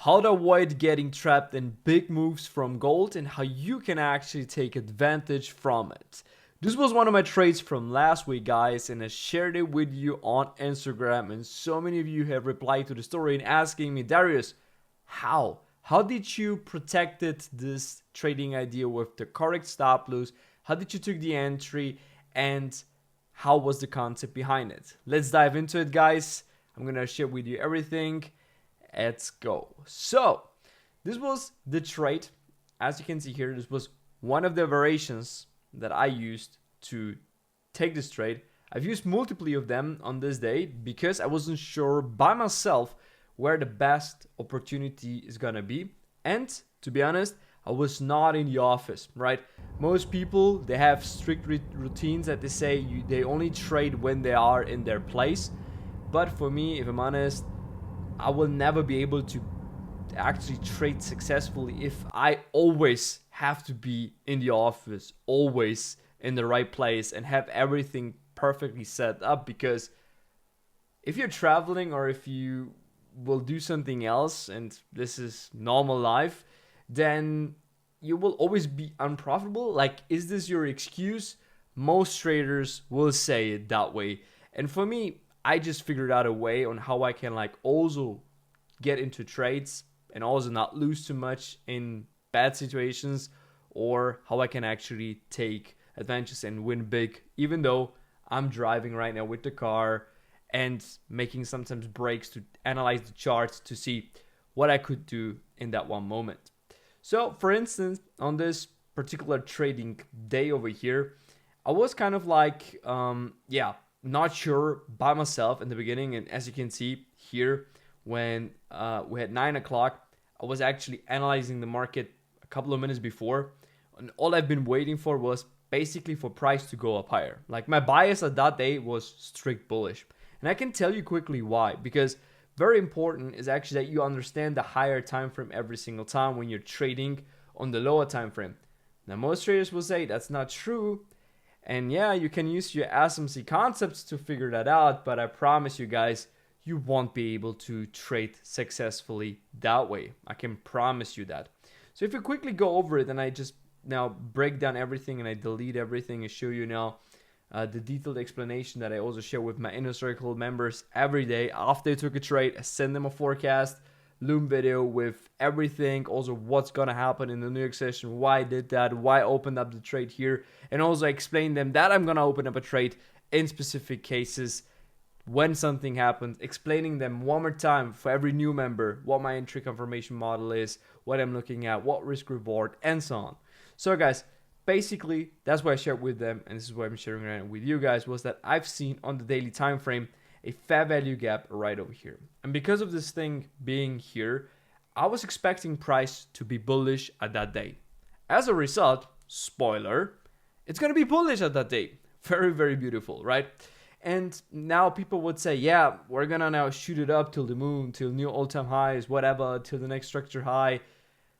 how to avoid getting trapped in big moves from gold, and how you can actually take advantage from it. This was one of my trades from last week, guys, and I shared it with you on Instagram, and so many of you have replied to the story and asking me, Darius, how? How did you protected this trading idea with the correct stop loss? How did you took the entry, and how was the concept behind it? Let's dive into it, guys. I'm gonna share with you everything. Let's go. So this was the trade. As you can see here, this was one of the variations that I used to take this trade. I've used multiple of them on this day because I wasn't sure by myself where the best opportunity is gonna be. And to be honest, I was not in the office, right? Most people, they have strict routines that they say they only trade when they are in their place. But for me, if I'm honest, I will never be able to actually trade successfully if I always have to be in the office, always in the right place, and have everything perfectly set up. Because if you're traveling or if you will do something else, and this is normal life, then you will always be unprofitable. Like, is this your excuse? Most traders will say it that way. And for me, I just figured out a way on how I can like also get into trades and also not lose too much in bad situations, or how I can actually take advantages and win big, even though I'm driving right now with the car and making sometimes breaks to analyze the charts to see what I could do in that one moment. So for instance, on this particular trading day over here, I was kind of like, not sure by myself in the beginning. And as you can see here, when we had 9 o'clock, I was actually analyzing the market a couple of minutes before. And all I've been waiting for was basically for price to go up higher. Like, my bias at that day was strict bullish. And I can tell you quickly why. Because very important is actually that you understand the higher time frame every single time when you're trading on the lower time frame. Now, most traders will say that's not true. And yeah, you can use your SMC concepts to figure that out, but I promise you guys, you won't be able to trade successfully that way. I can promise you that. So if you quickly go over it, and I just now break down everything and I delete everything and show you now the detailed explanation that I also share with my inner circle members every day after I took a trade. I send them a forecast, Loom video with everything, also what's gonna happen in the New York session, why I did that, why I opened up the trade here, and also explain them that I'm gonna open up a trade in specific cases when something happens, explaining them one more time for every new member what my entry confirmation model is, what I'm looking at, what risk reward, and so on. So guys, basically that's what I shared with them, and this is what I'm sharing right now with you guys, was that I've seen on the daily time frame a fair value gap right over here. And because of this thing being here, I was expecting price to be bullish at that day. As a result, spoiler, it's going to be bullish at that day. Very, very beautiful, right? And now people would say, yeah, we're going to now shoot it up till the moon, till new all-time highs, whatever, till the next structure high.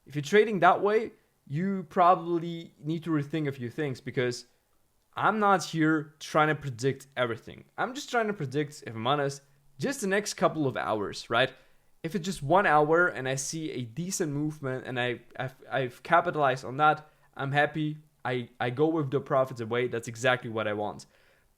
If you're trading that way, you probably need to rethink a few things, because I'm not here trying to predict everything. I'm just trying to predict, if I'm honest, just the next couple of hours, right? If it's just 1 hour and I see a decent movement and I've capitalized on that, I'm happy. I go with the profits away. That's exactly what I want.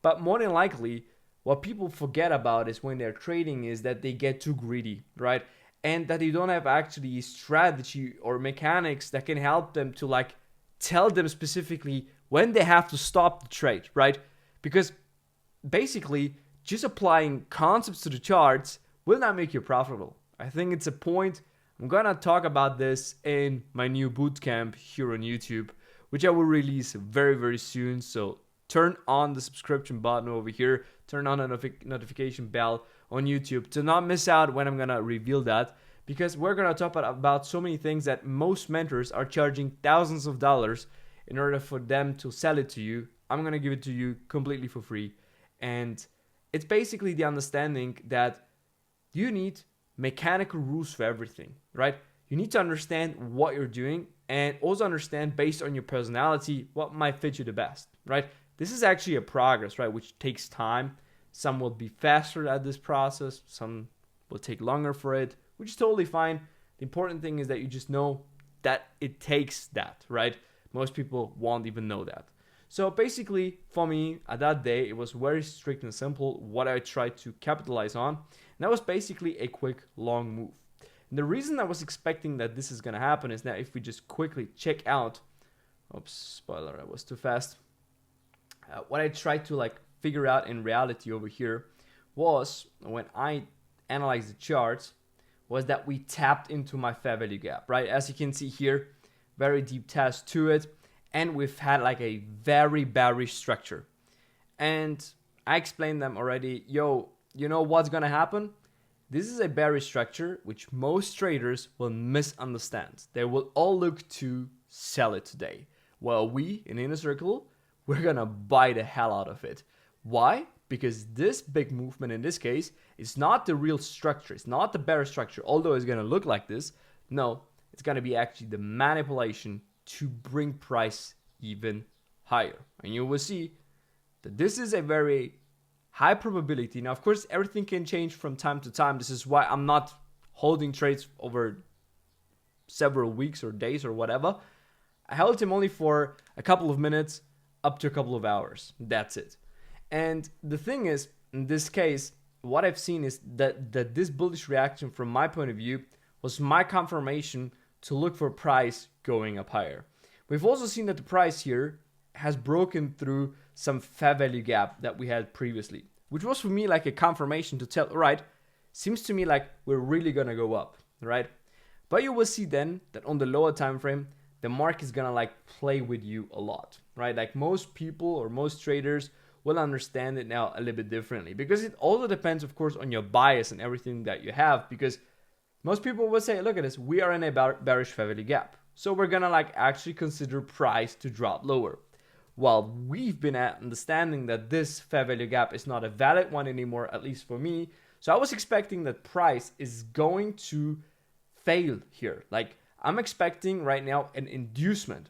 But more than likely, what people forget about is when they're trading is that they get too greedy, right? And that they don't have actually strategy or mechanics that can help them to like tell them specifically when they have to stop the trade, right? Because basically, just applying concepts to the charts will not make you profitable. I think it's a point. I'm gonna talk about this in my new bootcamp here on YouTube, which I will release very, very soon. So turn on the subscription button over here, turn on the notification bell on YouTube to not miss out when I'm gonna reveal that, because we're gonna talk about so many things that most mentors are charging thousands of dollars in order for them to sell it to you. I'm gonna give it to you completely for free. And it's basically the understanding that you need mechanical rules for everything, right? You need to understand what you're doing and also understand based on your personality what might fit you the best, right? This is actually a progress, right? Which takes time. Some will be faster at this process. Some will take longer for it, which is totally fine. The important thing is that you just know that it takes that, right? Most people won't even know that. So basically, for me, at that day, it was very strict and simple what I tried to capitalize on. And that was basically a quick, long move. And the reason I was expecting that this is going to happen is that if we just quickly check out, oops, spoiler, I was too fast. What I tried to like figure out in reality over here was, when I analyzed the charts, was that we tapped into my fair value gap, right? As you can see here, very deep test to it. And we've had like a very bearish structure. And I explained them already, yo, you know what's gonna happen? This is a bearish structure, which most traders will misunderstand. They will all look to sell it today. While we, in Inner Circle, we're gonna buy the hell out of it. Why? Because this big movement in this case is not the real structure. It's not the bearish structure, although it's gonna look like this. No, it's gonna be actually the manipulation to bring price even higher. And you will see that this is a very high probability. Now, of course, everything can change from time to time. This is why I'm not holding trades over several weeks or days or whatever. I held him only for a couple of minutes up to a couple of hours. That's it. And the thing is, in this case, what I've seen is that this bullish reaction from my point of view was my confirmation to look for price going up higher. We've also seen that the price here has broken through some fair value gap that we had previously, which was for me like a confirmation to tell, all right, seems to me like we're really gonna go up, right? But you will see then that on the lower time frame, the market is gonna like play with you a lot, right? Like most people or most traders will understand it now a little bit differently, because it also depends, of course, on your bias and everything that you have, because most people will say, look at this, we are in a bearish fair value gap. So we're gonna like actually consider price to drop lower. While we've been understanding that this fair value gap is not a valid one anymore, at least for me. So I was expecting that price is going to fail here. Like I'm expecting right now an inducement.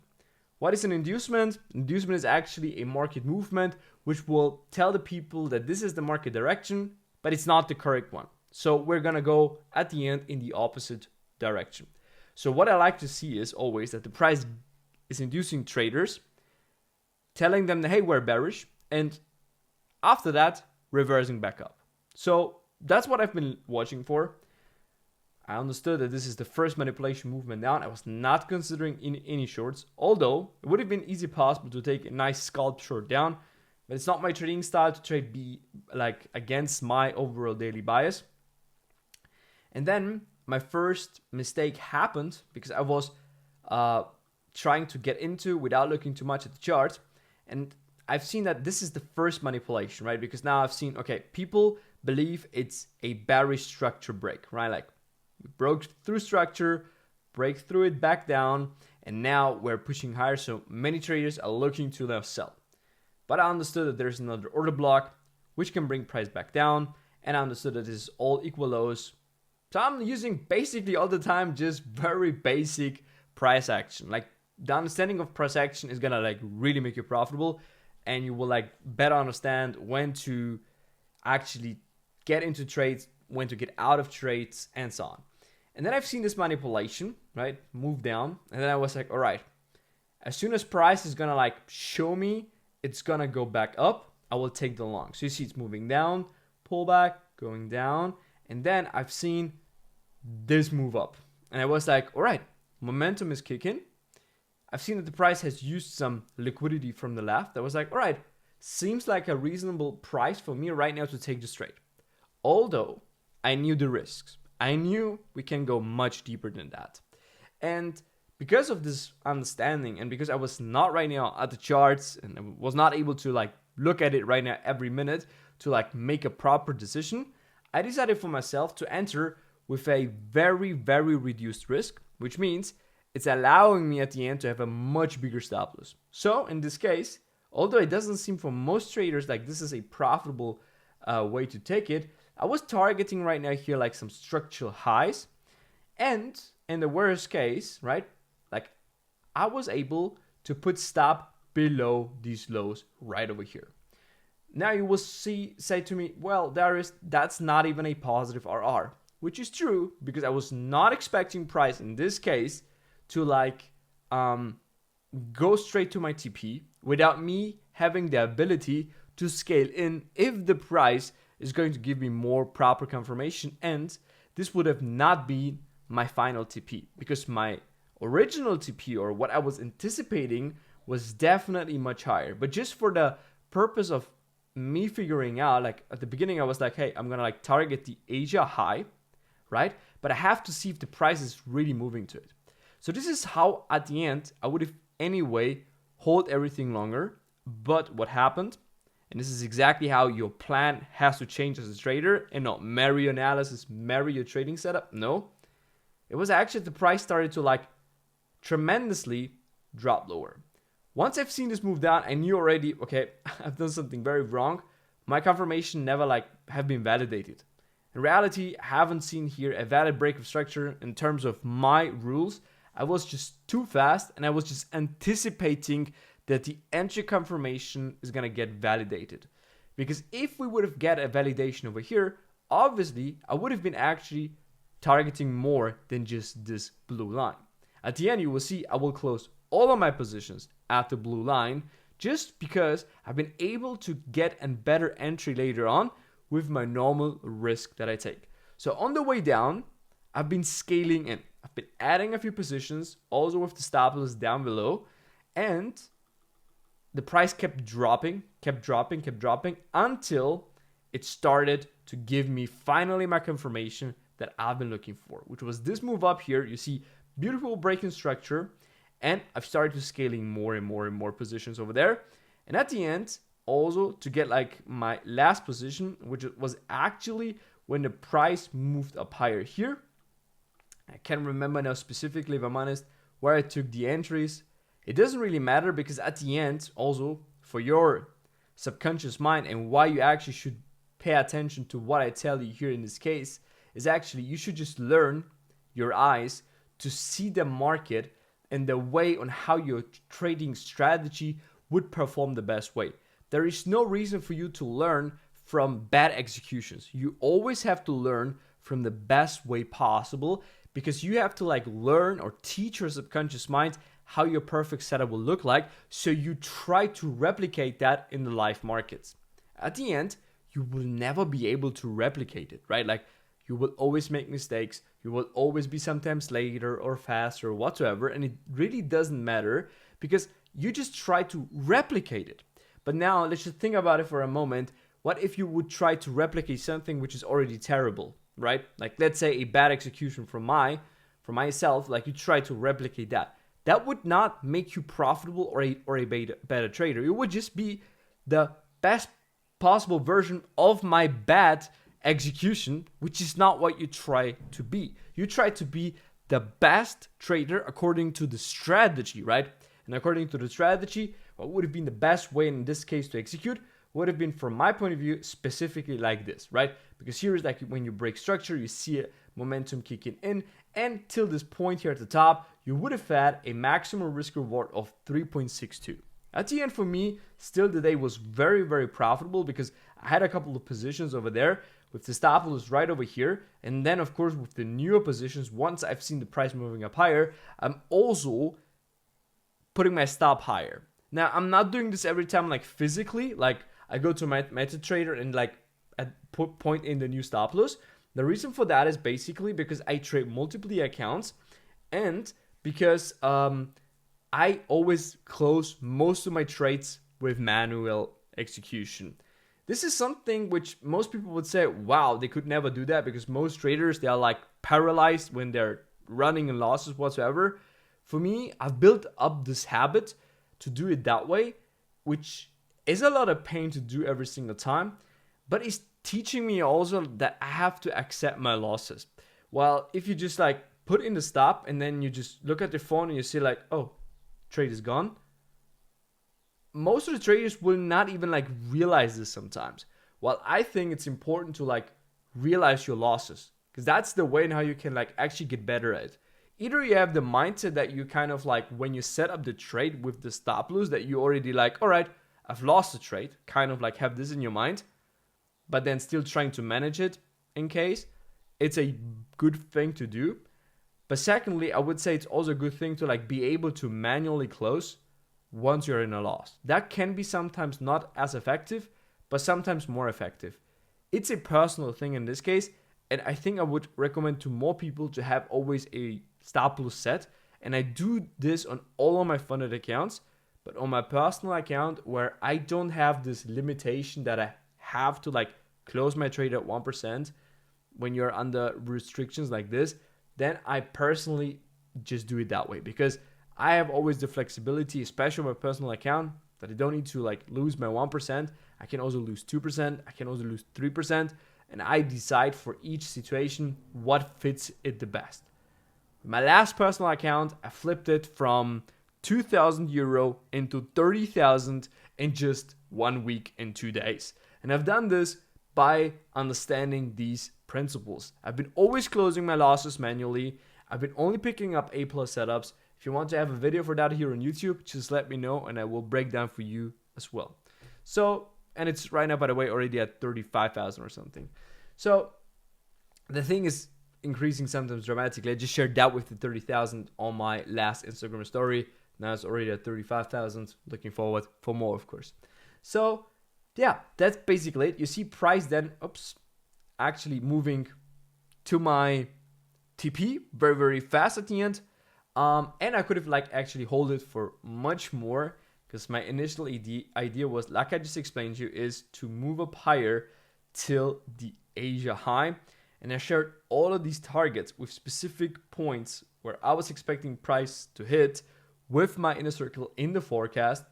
What is an inducement? Inducement is actually a market movement which will tell the people that this is the market direction, but it's not the correct one. So we're gonna go at the end in the opposite direction. So what I like to see is always that the price is inducing traders, telling them that, hey, we're bearish, and after that, reversing back up. So that's what I've been watching for. I understood that this is the first manipulation movement down. I was not considering any shorts, although it would have been easy possible to take a nice scalp short down, but it's not my trading style to trade be like against my overall daily bias. And then my first mistake happened because I was trying to get into without looking too much at the chart. And I've seen that this is the first manipulation, right? Because now I've seen, okay, people believe it's a bearish structure break, right? Like we broke through structure, break through it back down, and now we're pushing higher. So many traders are looking to now sell. But I understood that there's another order block, which can bring price back down. And I understood that this is all equal lows. So I'm using basically all the time just very basic price action. Like the understanding of price action is gonna like really make you profitable, and you will like better understand when to actually get into trades, when to get out of trades, and so on. And then I've seen this manipulation, right, move down, and then I was like, all right, as soon as price is gonna like show me it's gonna go back up, I will take the long. So you see it's moving down, pull back, going down, and then I've seen this move up, and I was like, all right, momentum is kicking. I've seen that the price has used some liquidity from the left. I was like, all right, seems like a reasonable price for me right now to take this trade. Although I knew the risks. I knew we can go much deeper than that. And because of this understanding, and because I was not right now at the charts and I was not able to like look at it right now every minute to like make a proper decision, I decided for myself to enter with a very, very reduced risk, which means it's allowing me at the end to have a much bigger stop loss. So in this case, although it doesn't seem for most traders like this is a profitable way to take it, I was targeting right now here like some structural highs. And in the worst case, right, like I was able to put stop below these lows right over here. Now you will say to me, well, that's not even a positive RR, which is true because I was not expecting price in this case to like go straight to my TP without me having the ability to scale in if the price is going to give me more proper confirmation, and this would have not been my final TP because my original TP, or what I was anticipating, was definitely much higher. But just for the purpose of me figuring out, like at the beginning I was like, hey, I'm gonna like target the Asia high, right? But I have to see if the price is really moving to it. So this is how at the end I would have anyway hold everything longer. But what happened, and this is exactly how your plan has to change as a trader, and not marry your analysis, marry your trading setup. No, it was actually the price started to like tremendously drop lower. Once I've seen this move down, I knew already, okay, I've done something very wrong. My confirmation never like have been validated. In reality, I haven't seen here a valid break of structure in terms of my rules. I was just too fast, and I was just anticipating that the entry confirmation is gonna get validated. Because if we would have get a validation over here, obviously I would have been actually targeting more than just this blue line. At the end, you will see I will close all of my positions at the blue line just because I've been able to get a better entry later on with my normal risk that I take. So on the way down, I've been scaling in. I've been adding a few positions, also with the stop loss down below, and the price kept dropping until it started to give me finally my confirmation that I've been looking for, which was this move up here. You see beautiful breaking structure, and I've started to scaling more and more positions over there. And at the end, also to get like my last position, which was actually when the price moved up higher here. I can't remember now specifically, if I'm honest, where I took the entries. It doesn't really matter because at the end, also for your subconscious mind and why you actually should pay attention to what I tell you here in this case, is actually you should just learn your eyes to see the market and the way on how your trading strategy would perform the best way. There is no reason for you to learn from bad executions. You always have to learn from the best way possible, because you have to like learn or teach your subconscious mind how your perfect setup will look like, so you try to replicate that in the live markets. At the end, you will never be able to replicate it, right? Like you will always make mistakes. You will always be sometimes later or faster or whatsoever, and it really doesn't matter because you just try to replicate it. But now let's just think about it for a moment. What if you would try to replicate something which is already terrible, right? Like let's say a bad execution from myself, like you try to replicate that. That would not make you profitable or a better trader. It would just be the best possible version of my bad execution, which is not what you try to be. You try to be the best trader according to the strategy, right? And according to the strategy, what would have been the best way in this case to execute would have been, from my point of view, specifically like this, right? Because here is like when you break structure, you see a momentum kicking in, and till this point here at the top, you would have had a maximum risk reward of 3.62. At the end, for me, still the day was very, very profitable because I had a couple of positions over there with the stop loss right over here. And then, of course, with the newer positions, once I've seen the price moving up higher, I'm also putting my stop higher. Now, I'm not doing this every time, like physically, like I go to my MetaTrader and like point in the new stop loss. The reason for that is basically because I trade multiple accounts, and because I always close most of my trades with manual execution. This is something which most people would say, wow, they could never do that, because most traders, they are like paralyzed when they're running in losses whatsoever. For me, I've built up this habit to do it that way, which is a lot of pain to do every single time, but it's teaching me also that I have to accept my losses. Well, if you just like put in the stop and then you just look at your phone and you see like, oh, trade is gone. Most of the traders will not even like realize this sometimes. Well, I think it's important to like realize your losses, because that's the way in how you can like actually get better at it. Either you have the mindset that you kind of like, when you set up the trade with the stop loss, that you already like, all right, I've lost the trade, kind of like have this in your mind, but then still trying to manage it in case. it's a good thing to do. But secondly, I would say it's also a good thing to like be able to manually close once you're in a loss. That can be sometimes not as effective, but sometimes more effective. It's a personal thing in this case, and I think I would recommend to more people to have always a stop loss set. And I do this on all of my funded accounts, but on my personal account where I don't have this limitation that I have to like close my trade at 1% when you're under restrictions like this, then I personally just do it that way, because I have always the flexibility, especially on my personal account, that I don't need to like lose my 1%. I can also lose 2%. I can also lose 3%. And I decide for each situation what fits it the best. My last personal account, I flipped it from 2,000 euro into 30,000 in just 1 week and 2 days. And I've done this by understanding these principles. I've been always closing my losses manually. I've been only picking up A+ setups. If you want to have a video for that here on YouTube, just let me know and I will break down for you as well. So, and it's right now, by the way, already at 35,000 or something. So the thing is increasing sometimes dramatically. I just shared that with the 30,000 on my last Instagram story. Now it's already at 35,000. Looking forward for more, of course. So yeah, that's basically it. You see price then, actually moving to my TP very, very fast at the end. And I could have like actually hold it for much more, because my initial idea was, like I just explained to you, is to move up higher till the Asia high. And I shared all of these targets with specific points where I was expecting price to hit with my inner circle in the forecast.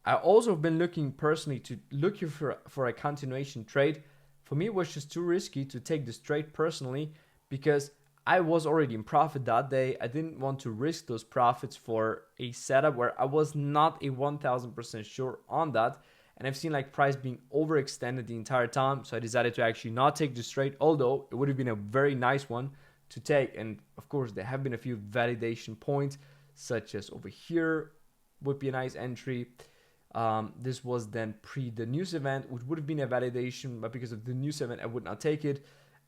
I also have been looking personally to look for a continuation trade. For me, it was just too risky to take this trade personally, because I was already in profit that day. I didn't want to risk those profits for a setup where I was not a 1000% sure on that. And I've seen like price being overextended the entire time. So I decided to actually not take this trade, although it would have been a very nice one to take. And of course, there have been a few validation points, such as over here would be a nice entry. This was then pre the news event, which would have been a validation, but because of the news event, I would not take it.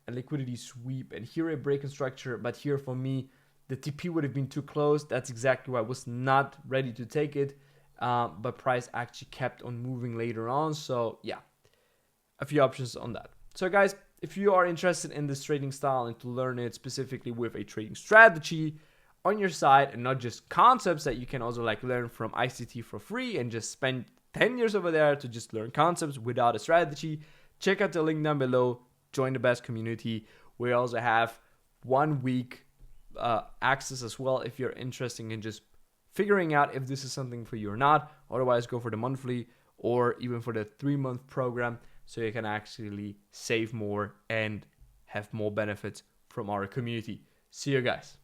A liquidity sweep, and here a break in structure, but here for me, the TP would have been too close. That's exactly why I was not ready to take it. But price actually kept on moving later on. So yeah, a few options on that. So guys, if you are interested in this trading style and to learn it specifically with a trading strategy on your side and not just concepts that you can also like learn from ICT for free and just spend 10 years over there to just learn concepts without a strategy, check out the link down below. Join the best community. We also have 1 week access as well if you're interested in just figuring out if this is something for you or not. Otherwise, go for the monthly or even for the 3-month program, so you can actually save more and have more benefits from our community. See you guys.